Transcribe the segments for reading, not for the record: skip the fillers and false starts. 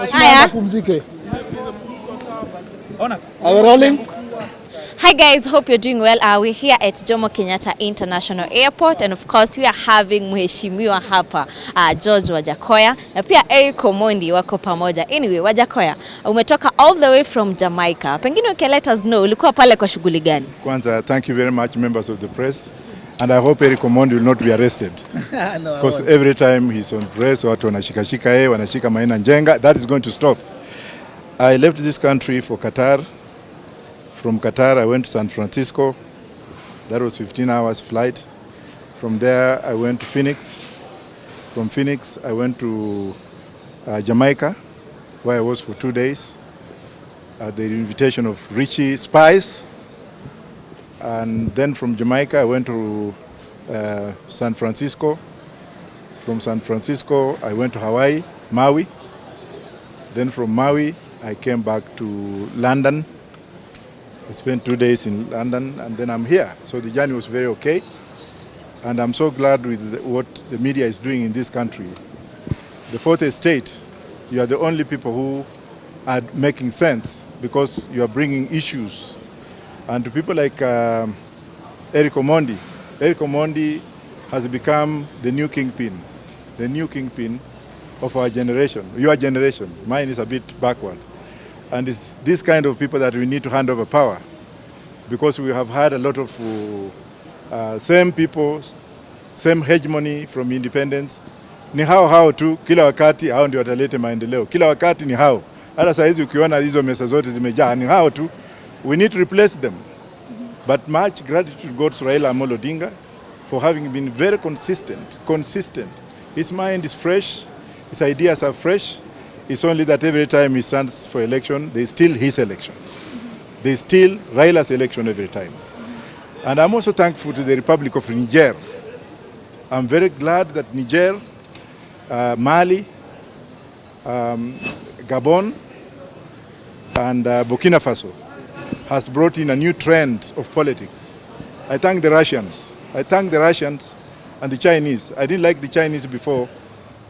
Hiya. Are we rolling? Hi guys, hope you're doing well. We're here at Jomo Kenyatta International Airport, and of course we are having mheshimiwa hapa George Wajackoyah na pia Eric Omondi wako pamoja. Anyway, Wajackoyah, umetoka all the way from Jamaica. Pengine you can let us know ulikuwa pale kwa shughuli gani? Kwanza, thank you very much members of the press, and I hope Eric Omondi will not be arrested. Because every time he's on press watu wanashikashika yeye, wanashika Maina Njenga. That is going to stop. I left this country for Qatar. From Qatar, I went to San Francisco. That was 15 hours flight. From there, I went to Phoenix. From Phoenix, I went to Jamaica, where I was for 2 days at the invitation of Richie Spice. And then from Jamaica, I went to San Francisco. From San Francisco, I went to Hawaii, Maui. Then from Maui, I came back to London. I spent 2 days in London, and then I'm here. So the journey was very okay. And I'm so glad with what the media is doing in this country. The fourth estate, you are the only people who are making sense because you are bringing issues. And to people like Eric Omondi, Eric Omondi has become the new kingpin of our generation, your generation. Mine is a bit backward. And it's this kind of people that we need to hand over power, because we have had a lot of same people, same hegemony from independence. Ni hao tu, kila wakati hao ndio watalete maendeleo. Kila wakati ni hao. Hata saa hizi ukiona hizo mesa zote zimejaa ni hao tu. We need to replace them. But much gratitude goes to Raila Amolo Odinga for having been very consistent. His mind is fresh, his ideas are fresh. It's only that every time he stands for election, they steal his elections. They steal Raila's election every time. And I'm also thankful to the Republic of Niger. I'm very glad that Niger, Mali, Gabon, and Burkina Faso has brought in a new trend of politics. I thank the Russians. And the Chinese. I didn't like the Chinese before,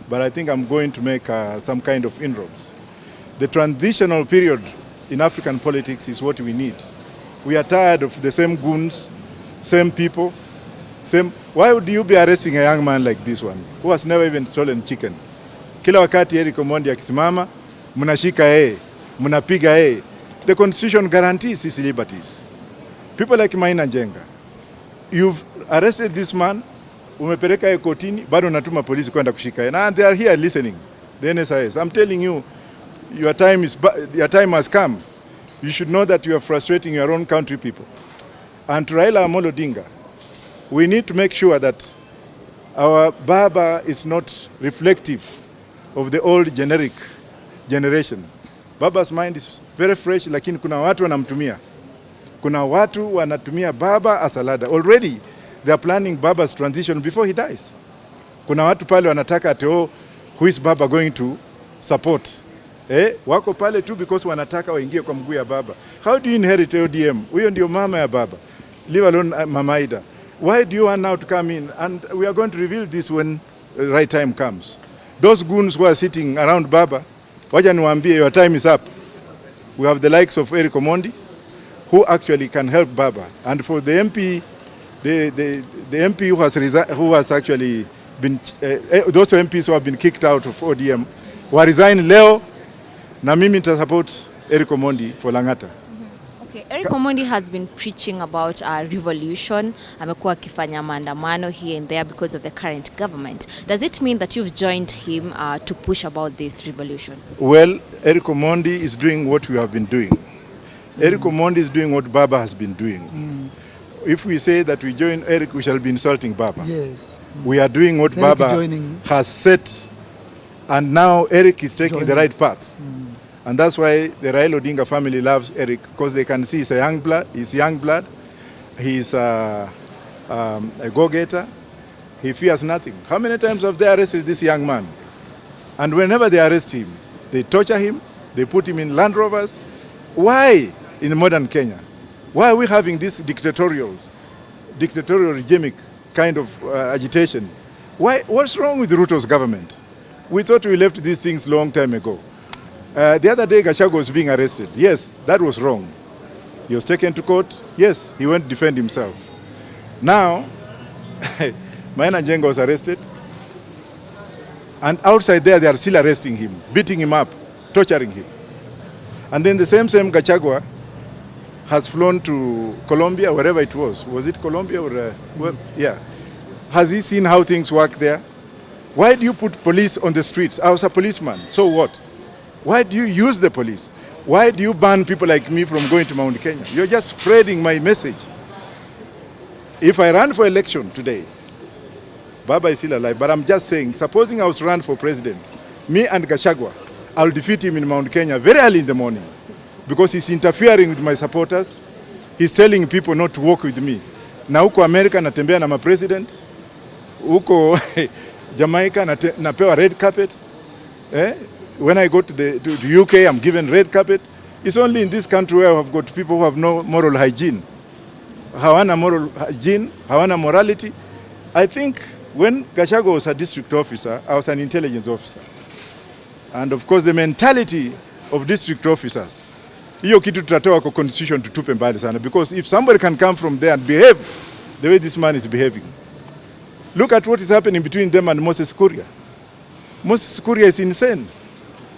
but I think I'm going to make some kind of inroads. The transitional period in African politics is what we need. We are tired of the same goons, same people, same. Why would you be arresting a young man like this one, who has never even stolen chicken? Kila wakati Eric Omondi akisimama, mnashika yeye, mnapiga yeye. The Constitution guarantees his liberties. People like Maina Njenga, you've arrested this man, umepeleka yeye kotini, bado natuma polisi kwenda kushika yeye. And they are here listening, the NSIS. I'm telling you, your time has come. You should know that you are frustrating your own country people. And to Raila Amolo Odinga, we need to make sure that our Baba is not reflective of the old generic generation. Baba's mind is very fresh, lakini kuna watu wanamtumia. Kuna watu wanatumia Baba as a ladder. Already, they are planning Baba's transition before he dies. Kuna watu pale wanataka ati who is Baba going to support? Wako pale tu because wanataka waingie kwa mguu ya Baba. How do you inherit ODM? Huyo ndio mama ya Baba. Leave alone Mama Ida. Why do you want now to come in? And we are going to reveal this when the right time comes. Those goons who are sitting around Baba, wacha niwaambie, your time is up. We have the likes of Eric Omondi, who actually can help Baba. And for the MP, the MP who has actually been, those MPs who have been kicked out of ODM, who resign leo, na mimi nita support Eric Omondi for Lang'ata. Okay, Eric Omondi has been preaching about a revolution. Amekuwa akifanya maandamano here and there because of the current government. Does it mean that you've joined him to push about this revolution? Well, Eric Omondi is doing what we have been doing. Eric Omondi is doing what Baba has been doing. If we say that we join Eric, we shall be insulting Baba. Yes. We are doing what Baba has set, and now Eric is taking the right path. And that's why the Raila Odinga family loves Eric, because they can see he's young blood. He's a go-getter. He fears nothing. How many times have they arrested this young man? And whenever they arrest him, they torture him, they put him in Land Rovers. Why in modern Kenya? Why are we having this dictatorial regimic kind of agitation? What's wrong with Ruto's government? We thought we left these things long time ago. The other day, Gachagua was being arrested. Yes, that was wrong. He was taken to court. Yes, he went to defend himself. Now, Maina Njenga was arrested. And outside there, they are still arresting him, beating him up, torturing him. And then the same Gachagua has flown to Colombia, wherever it was. Was it Colombia or, well, yeah. Has he seen how things work there? Why do you put police on the streets? I was a policeman, so what? Why do you use the police? Why do you ban people like me from going to Mount Kenya? You're just spreading my message. If I run for election today, Baba is still alive, but I'm just saying, supposing I was to run for president, me and Gachagua, I'll defeat him in Mount Kenya very early in the morning because he's interfering with my supporters. He's telling people not to work with me. Na huko America natembea na president, huko Jamaica napewa red carpet. When I go to the UK, I'm given red carpet. It's only in this country where I've got people who have no moral hygiene. Hawana moral hygiene, hawana morality. I think when Gachagua was a district officer, I was an intelligence officer. And of course the mentality of district officers, hiyo kitu tutatoa kwa constitution tutupe mbali sana, because if somebody can come from there and behave the way this man is behaving, look at what is happening between them and Moses Kuria. Moses Kuria is insane.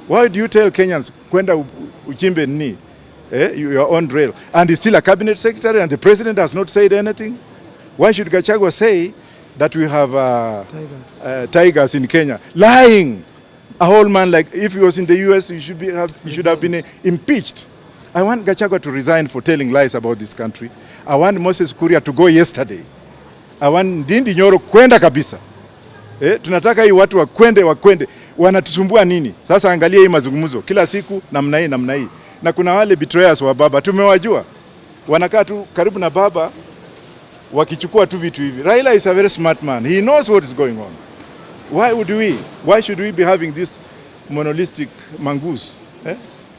Why do you tell Kenyans kwenda uchimbe nini? Your own rail, and he's still a cabinet secretary and the president has not said anything? Why should Gachagua say that we have tigers in Kenya? Lying. A whole man, like if he was in the US, he should have been impeached. I want Gachagua to resign for telling lies about this country. I want Moses Kuria to go yesterday. I want Ndindi Nyoro kwenda kabisa. Tunataka hii watu wakwende. Wanatusumbua nini? Sasa angalia hii mazungumzo. Kila siku namna hii. Na kuna wale betrayers wa baba, tumewajua. Wanakaa tu karibu na baba, wakichukua tu vitu hivi. Raila is a very smart man. He knows what is going on. Why should we be having this monolithic mongoose?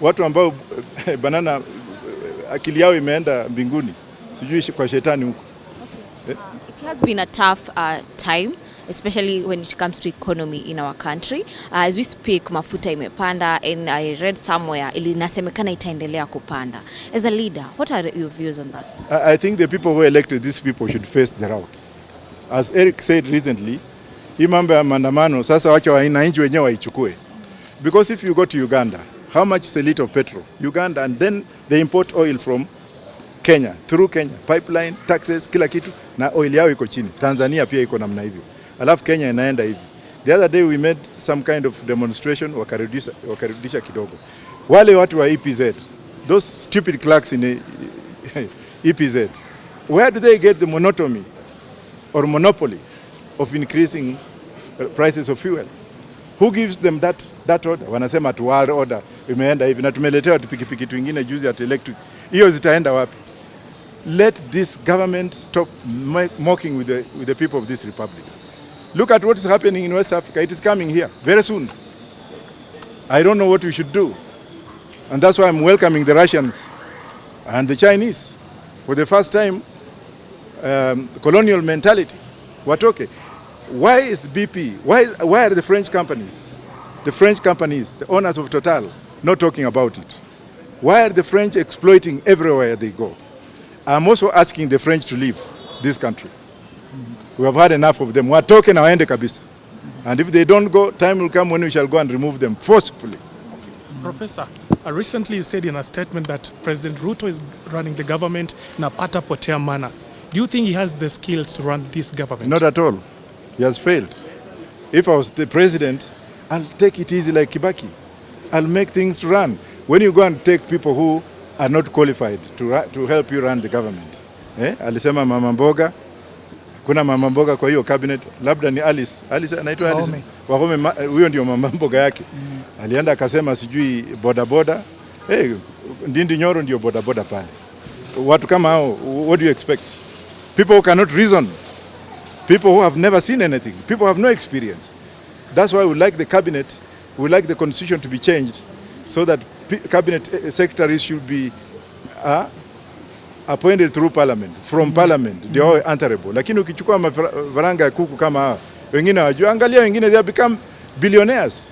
Watu ambao banana akili yao imeenda mbinguni. Sijui kwa shetani huko. It has been a tough time, especially when it comes to economy in our country. As we speak, mafuta imepanda, and I read somewhere inasemekana itaendelea kupanda. As a leader, what are your views on that? I think the people who elected these people should face the route. As Eric said recently, hii mambo ya maandamano sasa wacha wananchi wenyewe waichukue. Because if you go to Uganda, how much is a liter of petrol? Uganda, and then they import oil from Kenya, through Kenya, pipeline, taxes, kila kitu, na oil yao iko chini. Tanzania pia iko namna hivyo. Alafu Kenya inaenda hivi. The other day we made some kind of demonstration, wakarudisha kidogo. Wale watu wa EPZ, those stupid clerks in EPZ, where do they get the monotony or monopoly of increasing prices of fuel? Who gives them that order? Wanasema tu order imeenda hivi, na tumeletewa pikipiki twingine juzi at electric. Hiyo zitaenda wapi? Let this government stop mocking with the people of this republic. Look at what is happening in West Africa. It is coming here very soon. I don't know what we should do. And that's why I'm welcoming the Russians and the Chinese. For the first time, colonial mentality. Watoke. Why is BP, why are the French companies, the owners of Total, not talking about it? Why are the French exploiting everywhere they go? I'm also asking the French to leave this country. We have had enough of them. Watoke na waende kabisa. And if they don't go, time will come when we shall go and remove them forcefully. Professor, recently you said in a statement that President Ruto is running the government in a pata potea manner. Do you think he has the skills to run this government? Not at all. He has failed. If I was the president, I'll take it easy like Kibaki. I'll make things run. When you go and take people who are not qualified to help you run the government. Alisema mama mboga, kuna mama mboga kwa hiyo cabinet, labda ni Alice anaitwa Alice. Wahome, huyo ndio mama mboga yake. Alienda akasema sijui boda. Ndindi Nyoro ndio boda pale. Watu kama hao, what do you expect? People who cannot reason. People who have never seen anything. People who have no experience. That's why we like the cabinet, we like the constitution to be changed so that cabinet secretaries should be appointed through parliament, from parliament. They are answerable. Lakini ukichukua mafaranga ya kuku kama hawa, wengine wajua, angalia wengine, they have become billionaires.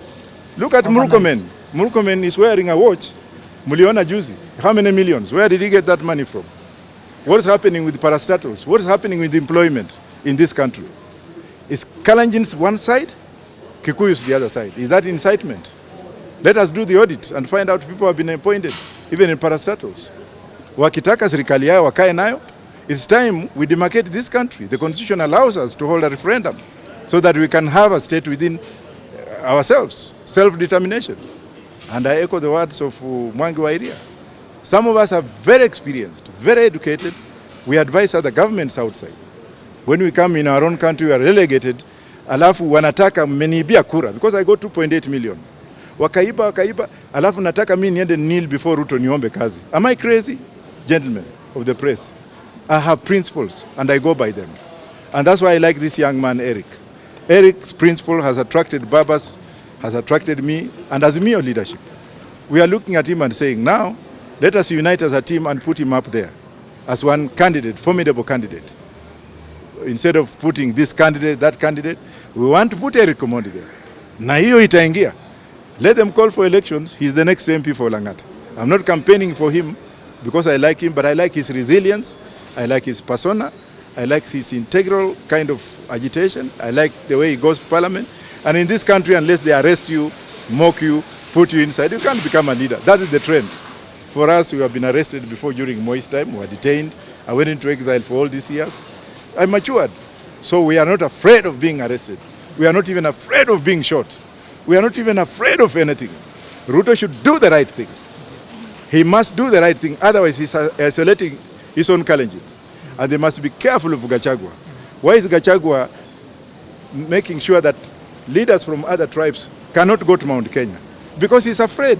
Look at Murkomen. Murkomen is wearing a watch. Muliona juzi. How many millions? Where did he get that money from? What is happening with parastatals? What is happening with employment in this country? Is Kalenjin's one side? Kikuyu's the other side. Is that incitement? Let us do the audit and find out people have been appointed, even in parastatals. Wakitaka serikali yao wakae nayo. It's time we demarcate this country. The constitution allows us to hold a referendum so that we can have a state within ourselves, self-determination. And I echo the words of Mwangi wa Iria. Some of us are very experienced, very educated. We advise other governments outside. When we come in our own country, we are relegated. Alafu wanataka mmenibia kura because I got 2.8 million. Wakaiba, alafu nataka mimi niende kneel before Ruto niombe kazi. Am I crazy? Gentlemen of the press, I have principles and I go by them. And that's why I like this young man, Eric. Eric's principle has attracted Babas, has attracted me, and Azimio leadership. We are looking at him and saying, now, let us unite as a team and put him up there as one candidate, formidable candidate. Instead of putting this candidate, that candidate, we want to put Eric Omondi there. Na hiyo itaingia. Let them call for elections. He's the next MP for Lang'ata. I'm not campaigning for him because I like him, but I like his resilience. I like his persona. I like his integral kind of agitation. I like the way he goes to parliament. And in this country, unless they arrest you, mock you, put you inside, you can't become a leader. That is the trend. For us, we have been arrested before during Moi's time. We were detained. I went into exile for all these years. I matured. So we are not afraid of being arrested. We are not even afraid of being shot. We are not even afraid of anything. Ruto should do the right thing. He must do the right thing. Otherwise, he's isolating his own Kalenjins. And they must be careful of Gachagua. Why is Gachagua making sure that leaders from other tribes cannot go to Mount Kenya? Because he's afraid.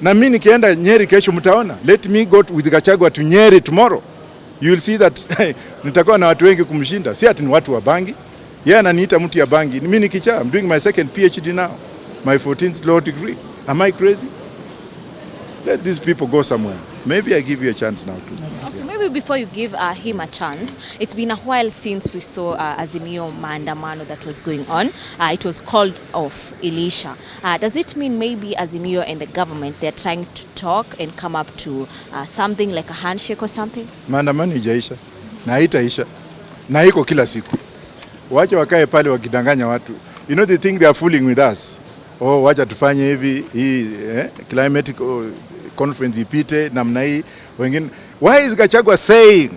Na mimi nikienda Nyeri kesho mtaona. Let me go with Gachagua to Nyeri tomorrow. You will see that nitakuwa na watu wengi kumshinda. Si ati ni watu wa bangi. Yeye ananiita mtu ya bangi. Mimi ni kichaa. I'm doing my second PhD now. My 14th law degree. Am I crazy? Let these people go somewhere. Maybe I give you a chance now too. Okay, maybe before you give him a chance, it's been a while since we saw Azimio maandamano that was going on. It was called off, Elisha. Does it mean maybe Azimio and the government, they're trying to talk and come up to something like a handshake or something? Maandamano ijaisha. Na haitaisha. Na iko kila siku. Wacha wakae pale wakidanganya watu. You know, they think they are fooling with us. Oh, wacha tufanye hivi, climatic conference ipite namna hii wengine. Why is Gachagua saying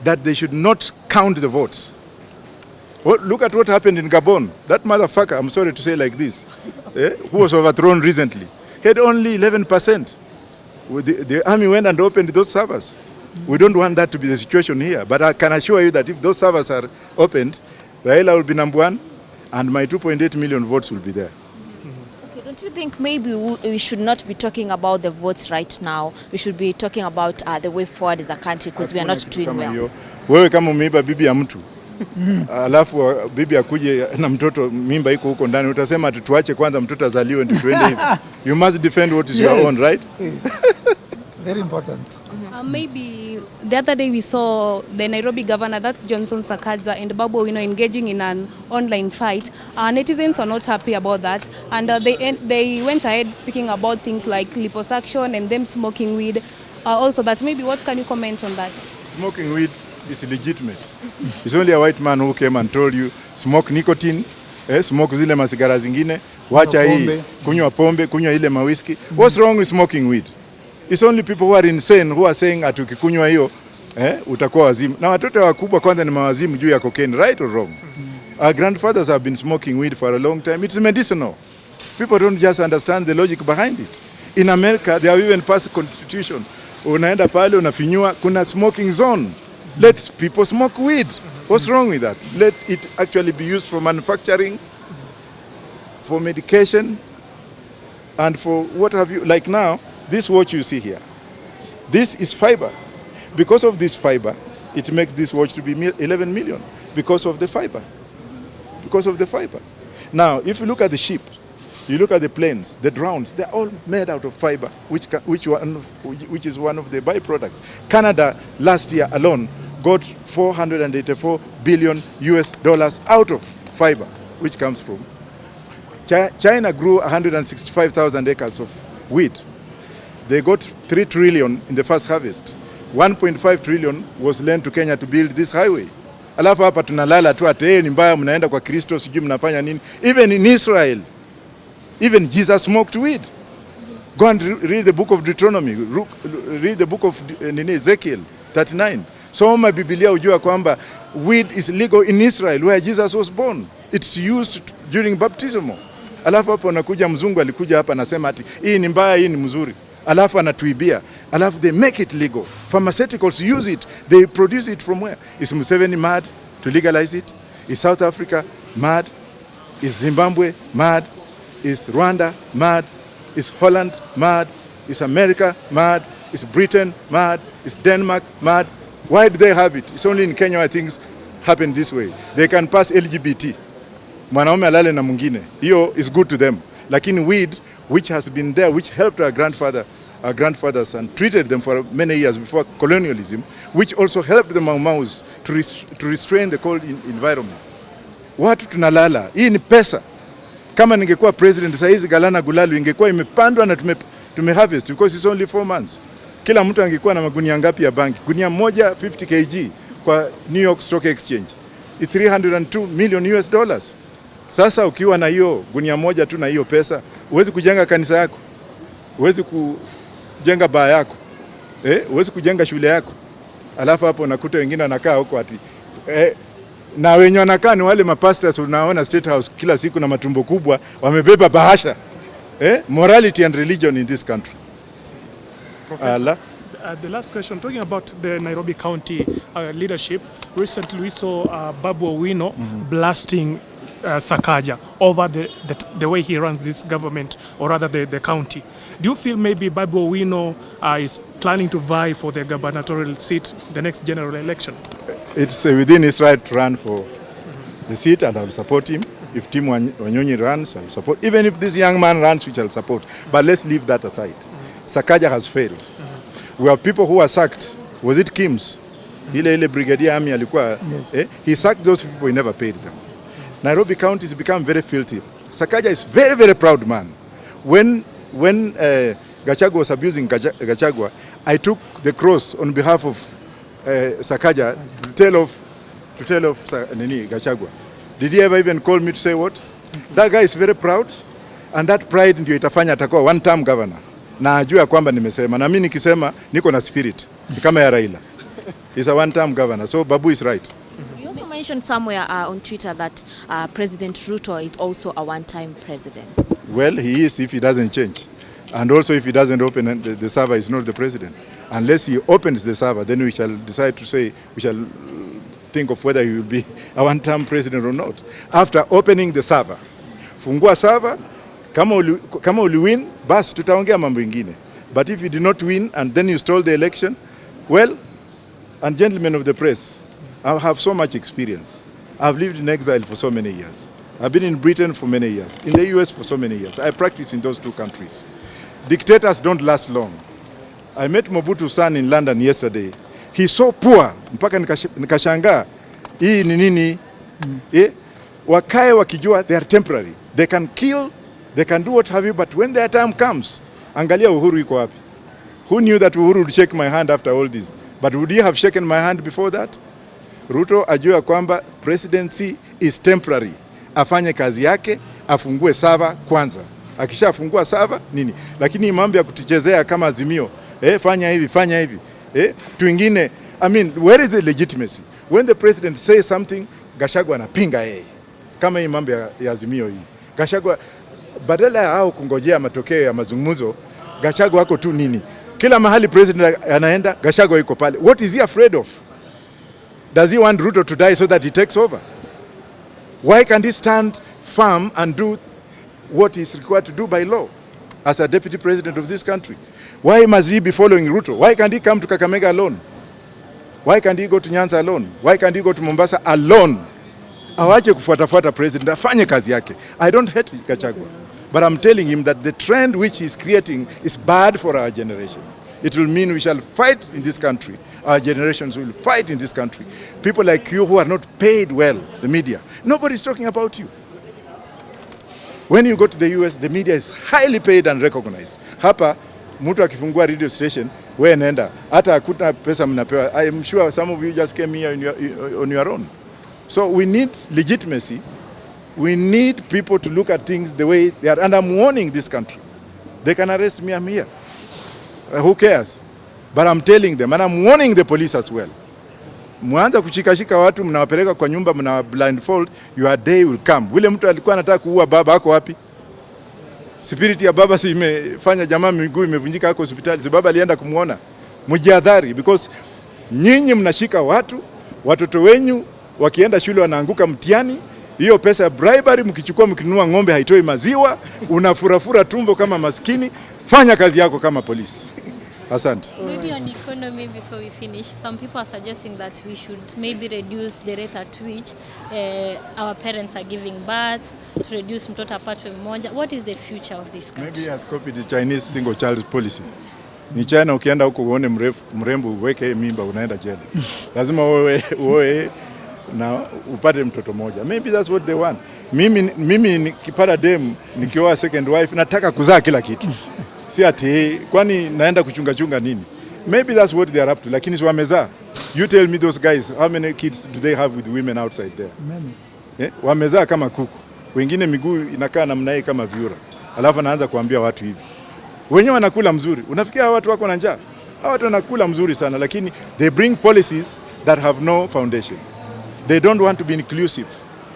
that they should not count the votes? Oh, look at what happened in Gabon. That motherfucker, I'm sorry to say like this, who was overthrown recently, had only 11%. The army went and opened those servers. We don't want that to be the situation here, but I can assure you that if those servers are opened, Raila will be number one and my 2.8 million votes will be there. Don't you think maybe we should not be talking about the votes right now? We should be talking about the way forward as a country because we are not doing well. Wewe kama umeiba bibi ya mtu alafu bibi akuje na mtoto mimba iko huko ndani utasema tuache kwanza mtoto azaliwe ndio tuende hivi. You must defend what is your own, right? Very important. Maybe the other day we saw the Nairobi governor, that's Johnson Sakaja, and Babu Owino engaging in an online fight. Netizens are not happy about that, and they went ahead speaking about things like liposuction and them smoking weed. Also, that maybe what can you comment on that? Smoking weed is legitimate. It's only a white man who came and told you smoke nicotine, smoke zile masigara zingine, wacha hii, kunywa pombe, kunywa ile mawiski. What's wrong with smoking weed? It's only people who are insane who are saying ati ukikunywa hiyo utakuwa wazimu. Na watoto wakubwa kwanza ni mawazimu juu ya cocaine, right or wrong? Our grandfathers have been smoking weed for a long time. It's medicinal. People don't just understand the logic behind it. In America, they have even passed a constitution. Unaenda pale unafinyua kuna smoking zone. Let people smoke weed. What's wrong with that? Let it actually be used for manufacturing, for medication, and for what have you. Like now, this watch you see here, this is fiber. Because of this fiber, it makes this watch to be 11 million. Because of the fiber. Because of the fiber. Now, if you look at the ship, you look at the planes, the drones, they're all made out of fiber, which is one of the byproducts. Canada last year alone got $484 billion out of fiber, which comes from China grew 165,000 acres of wheat. They got 3 trillion in the first harvest. 1.5 trillion was lent to Kenya to build this highway. Alafu hapa tunalala tu ati ni mbaya, mnaenda kwa Kristo sijui mnafanya nini. Even in Israel, even Jesus smoked weed. Go and read the book of Deuteronomy, read the book of Ezekiel 39. Soma Biblia ujua kwamba weed is legal in Israel where Jesus was born. It's used during baptism. Alafu hapo anakuja mzungu alikuja hapa anasema ati hii ni mbaya, hii ni mzuri. Alafu anatuibia. Alafu they make it legal. Pharmaceuticals use it. They produce it from where? Is Museveni mad to legalize it? Is South Africa mad? Is Zimbabwe mad? Is Rwanda mad? Is Holland mad? Is America mad? Is Britain mad? Is Denmark mad? Why do they have it? It's only in Kenya where things happen this way. They can pass LGBT. Mwanaume alale na mwingine. Hiyo is good to them. Lakini weed, which has been there, which helped our grandfathers and treated them for many years before colonialism, which also helped the Mau-Maus to restrain the cold environment. Watu tunalala. Hii ni pesa. Kama ningekuwa president saa hizi Galana Gulalu ingekuwa imepandwa na tumeharvest because it's only 4 months. Kila mtu angekuwa na magunia ngapi ya banki? Gunia moja 50 kg kwa New York Stock Exchange. It's 302 million US dollars. Sasa ukiwa na hiyo gunia moja tu na hiyo pesa, huwezi kujenga kanisa yako. Huwezi kujenga baa yako. Huwezi kujenga shule yako. Alafu hapo unakuta wengine wanakaa huko ati na wenye wanakaa ni wale mapastors unaona State House kila siku na matumbo kubwa wamebeba bahasha. Morality and religion in this country. Professor, the last question, talking about the Nairobi County leadership, recently we saw Babu Owino blasting Sakaja over the way he runs this government, or rather the county. Do you feel maybe Babu Owino is planning to vie for the gubernatorial seat the next general election? It's within his right to run for the seat, and I'll support him. If Tim Wanyonyi runs, I'll support. Even if this young man runs, which I'll support. But let's leave that aside. Sakaja has failed. We have people who are sacked. Was it Kim's? Ile brigadier army alikuwa. Yes. He sacked those people, he never paid them. Nairobi County has become very filthy. Sakaja is very, very proud man. When Gachagua was abusing Gachagua, I took the cross on behalf of Sakaja to tell of Gachagua. Did he ever even call me to say what? That guy is very proud, and that pride ndio itafanya atakuwa one term governor. Na ajua kwamba nimesema, na mimi nikisema niko na spirit kama ya Raila. He's a one term governor, so Babu is right. You also mentioned somewhere on Twitter that President Ruto is also a one-time president. Well, he is if he doesn't change. And also if he doesn't open the server, he's not the president. Unless he opens the server, then we shall decide to say, we shall think of whether he will be a one-term president or not. After opening the server, fungua server, kama uli win, basi tutaongea mambo ingine. But if you did not win and then you stole the election, well, and gentlemen of the press, I have so much experience. I've lived in exile for so many years. I've been in Britain for many years, in the US for so many years. I practiced in those two countries. Dictators don't last long. I met Mobutu's son in London yesterday. He's so poor, mpaka nikashangaa. Hii ni nini? Wakae wakijua they are temporary. They can kill, they can do what have you, but when their time comes, angalia Uhuru iko wapi? Who knew that Uhuru would shake my hand after all this? But would he have shaken my hand before that? Ruto ajua kwamba presidency is temporary. Afanye kazi yake, afungue server kwanza. Akishafungua server nini? Lakini mambo ya kutichezea kama Azimio, fanya hivi. Tuingine, I mean, where is the legitimacy? When the president says something, Gachagua anapinga yeye. Kama hii mambo ya Azimio hii. Gachagua badala ya hao kungojea matokeo ya mazungumzo, Gachagua wako tu nini? Kila mahali president anaenda, Gachagua yuko pale. What is he afraid of? Does he want Ruto to die so that he takes over? Why can't he stand firm and do what is required to do by law as a deputy president of this country? Why must he be following Ruto? Why can't he come to Kakamega alone? Why can't he go to Nyanza alone? Why can't he go to Mombasa alone? Awache kufuatafuata president, afanye kazi yake. I don't hate Gachagua, but I'm telling him that the trend which he's creating is bad for our generation. It will mean we shall fight in this country. Our generations will fight in this country. People like you who are not paid well, the media. Nobody's talking about you. When you go to the US, the media is highly paid and recognized. Hapa mtu akifungua radio station, wewe nenda, hata hakuna pesa mnapewa. I am sure some of you just came here on your own. So we need legitimacy. We need people to look at things the way they are. And I'm warning this country. They can arrest me, I'm here. Who cares? But I'm telling them, and I'm warning the police as well. Mwanza kushikashika watu, mnawapeleka kwa nyumba, mna blindfold, your day will come. Wile mtu alikuwa anataka kuua baba ako wapi? Spirit ya baba si imefanya jamaa miguu imevunjika hako hospitali. Si baba alienda kumuona. Mjihadhari, because nyinyi mnashika watu, watoto wenyu wakienda shule wanaanguka mtihani. Hiyo pesa ya bribery mkichukua mkinunua ng'ombe haitoi maziwa, unafurafura tumbo kama maskini. Fanya kazi yako kama polisi. Asante. Maybe on economy before we finish, some people are suggesting that we should maybe reduce the rate at which our parents are giving birth, to reduce mtoto apatwe mmoja. What is the future of this country? Maybe he has copied the Chinese single child policy. Ni China, ukienda huko uone mrembo uweke mimba unaenda jela. Lazima uoe na upate mtoto moja. Maybe that's what they want. Mimi nikipata dem nikioa second wife nataka kuzaa kila kitu. Si ati kwani naenda kuchunga nini? Maybe that's what they are up to. Lakini si wamezaa. You tell me those guys, how many kids do they have with women outside there? Many. Wamezaa kama kuku. Wengine miguu inakaa namna hii kama vyura. Alafu anaanza kuambia watu hivi. Wenyewe wanakula mzuri. Unafikia watu wako na njaa? Hao watu wanakula mzuri sana, lakini they bring policies that have no foundation. They don't want to be inclusive.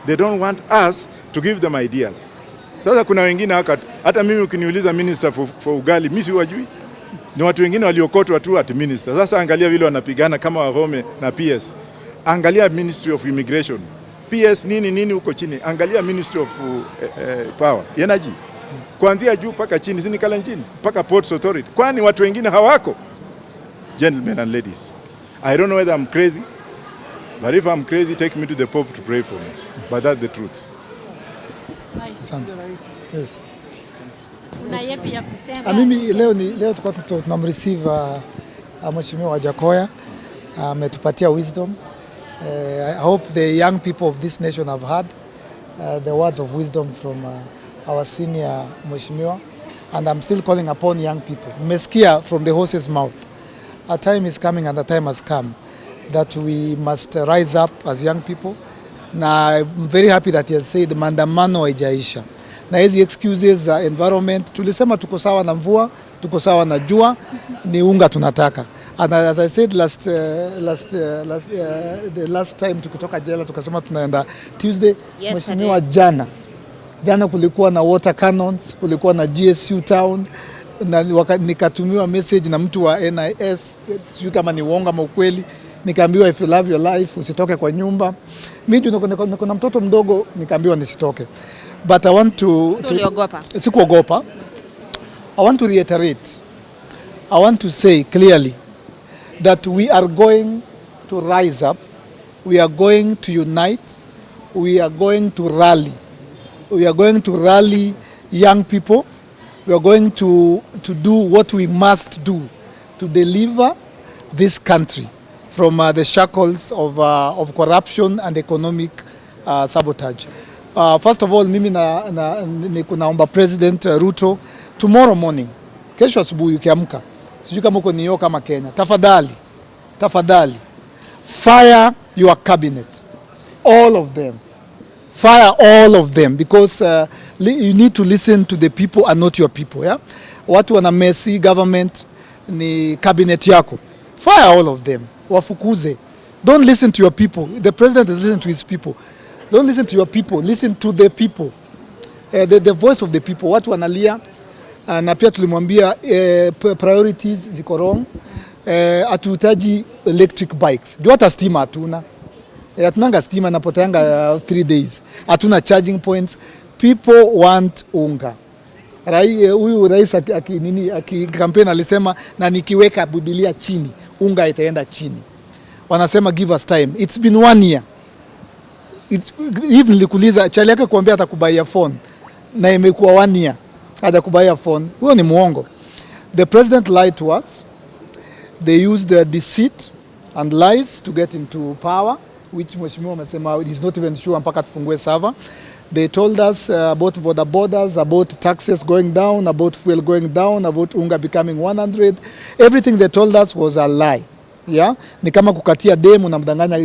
They don't want us to give them ideas. Sasa kuna wengine hata mimi ukiniuliza minister for ugali, mimi siwajui. Ni watu wengine waliokotwa tu at minister. Sasa angalia vile wanapigana kama Wahome na PS. Angalia Ministry of Immigration. PS nini huko chini. Angalia Ministry of Power, Energy. Kuanzia juu paka chini, sini Kalenjin, paka Ports Authority. Kwani watu wengine hawako? Gentlemen and ladies, I don't know whether I'm crazy, but if I'm crazy, take me to the Pope to pray for me. But that's the truth. Asante. Yes. Una yepi ya kusema? Mimi leo tunamreceive Mheshimiwa Wajackoyah, ametupatia wisdom. I hope the young people of this nation have heard the words of wisdom from our senior Mheshimiwa, and I'm still calling upon young people. Mmesikia from the horse's mouth. A time is coming and a time has come that we must rise up as young people. Na I'm very happy that he has said maandamano haijaisha. Na hizi excuses za environment, tulisema tuko sawa na mvua, tuko sawa na jua, ni unga tunataka. And as I said the last time tukitoka jela tukasema tunaenda Tuesday. Mheshimiwa, jana kulikuwa na water cannons, kulikuwa na GSU town, na nikatumiwa message na mtu wa NIS, sijui kama ni uongo ama ukweli, nikaambiwa if you love your life usitoke kwa nyumba. Mimi niko na mtoto mdogo, nikaambiwa nisitoke. But I want to sikuogopa. I want to reiterate. I want to say clearly that we are going to rise up. We are going to unite. We are going to rally. We are going to rally young people. We are going to do what we must do to deliver this country from the shackles of corruption and economic sabotage. First of all, mimi naomba President Ruto, tomorrow morning, kesho asubuhi ukiamka, sijui kama uko New York kama Kenya, tafadhali fire your cabinet, all of them. Fire all of them, because you need to listen to the people and not your people. Yeah? Watu wana messy government ni cabinet yako. Fire all of them. Wafukuze. Don't listen to your people. The president is listening to his people. Don't listen to your people. Listen to the people. The voice of the people. Watu wanalia. Na pia tulimwambia priorities ziko wrong. Hatuhitaji electric bikes. Ndio hata stima hatuna. Hatunanga stima, napoteanga 3 days. Hatuna charging points. People want unga. Huyu rais akikampeni alisema na nikiweka Biblia chini unga itaenda chini. Wanasema give us time. It's been 1 year. Even nilikuuliza chali yake kuambia atakubaia phone na imekuwa 1 year atakubaia phone. Huyo ni muongo. The president lied to us. They used the deceit and lies to get into power, which Mheshimiwa amesema he's not even sure mpaka tufungue server. They told us about borders, about taxes going down, about fuel going down, about unga becoming 100. Everything they told us was a lie. Yeah? Ni kama kukatia demu na mdanganya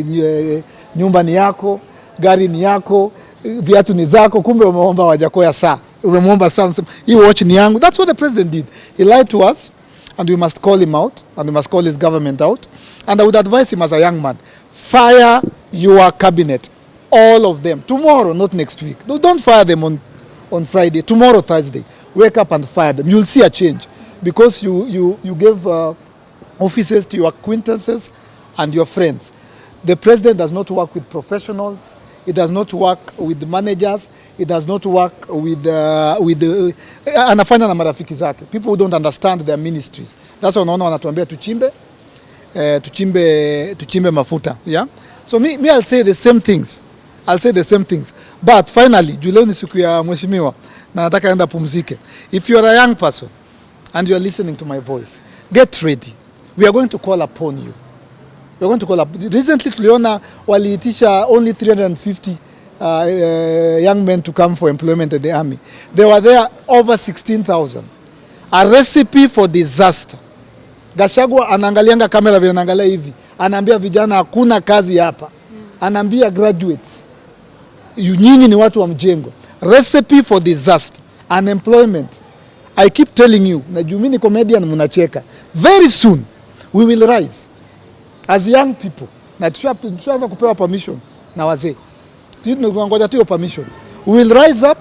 nyumba ni yako, gari ni yako, viatu ni zako, kumbe umeomba Wajackoyah saa. Umemwomba saa, hii watch ni yangu. That's what the president did. He lied to us, and we must call him out, and we must call his government out. And I would advise him as a young man, fire your cabinet. All of them. Tomorrow, not next week. No, don't fire them on Friday. Tomorrow, Thursday. Wake up and fire them. You'll see a change. Because you gave offices to your acquaintances and your friends. The president does not work with professionals. It does not work with managers. It does not work with anafanya na marafiki zake. People who don't understand their ministries. That's why unaona wanatuambia tuchimbe mafuta. Yeah? So me I'll say the same things. I'll say the same things. But finally, leo ni siku ya mheshimiwa na nataka enda pumzike. If you are a young person and you are listening to my voice, get ready. We are going to call upon you. We are going to call up. Recently tuliona waliitisha only 350 young men to come for employment at the army. There were there over 16,000. A recipe for disaster. Gachagua anaangalianga kamera vile anaangalia hivi. Anaambia vijana hakuna kazi hapa. Anaambia graduates, nyinyi ni watu wa mjengo. Recipe for disaster. Unemployment. I keep telling you, na juu mimi comedian mnacheka. Very soon we will rise as young people. Na tushaanza kupewa permission na wazee. Sisi tunangoja tu hiyo permission. We will rise up,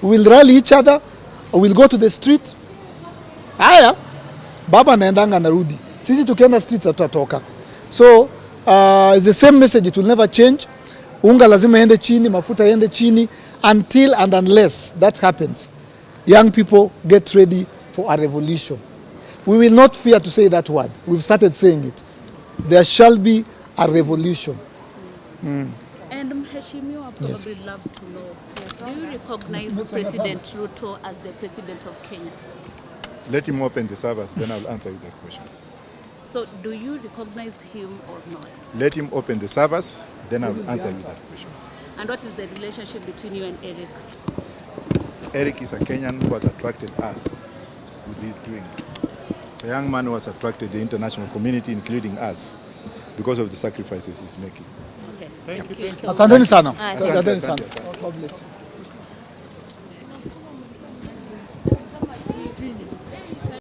we will rally each other, we will go to the street. Haya, baba anaendanga narudi. Sisi tukienda streets tutatoka. So it's the same message, it will never change. Unga lazima ende chini, mafuta ende chini, until and unless that happens. Young people, get ready for a revolution. We will not fear to say that word. We've started saying it. There shall be a revolution. And Mheshimiwa, probably love to know, do you recognize President Ruto as the president of Kenya? Let him open the servers, then I'll answer you that question. So do you recognize him or not? Let him open the servers, then I'll answer you that question. And what is the relationship between you and Eric? Eric is a Kenyan who has attracted us with his doings. He's a young man who has attracted the international community, including us, because of the sacrifices he's making. Okay. Thank you. Asanteni sana. Ah, Asanteni sana. God bless you.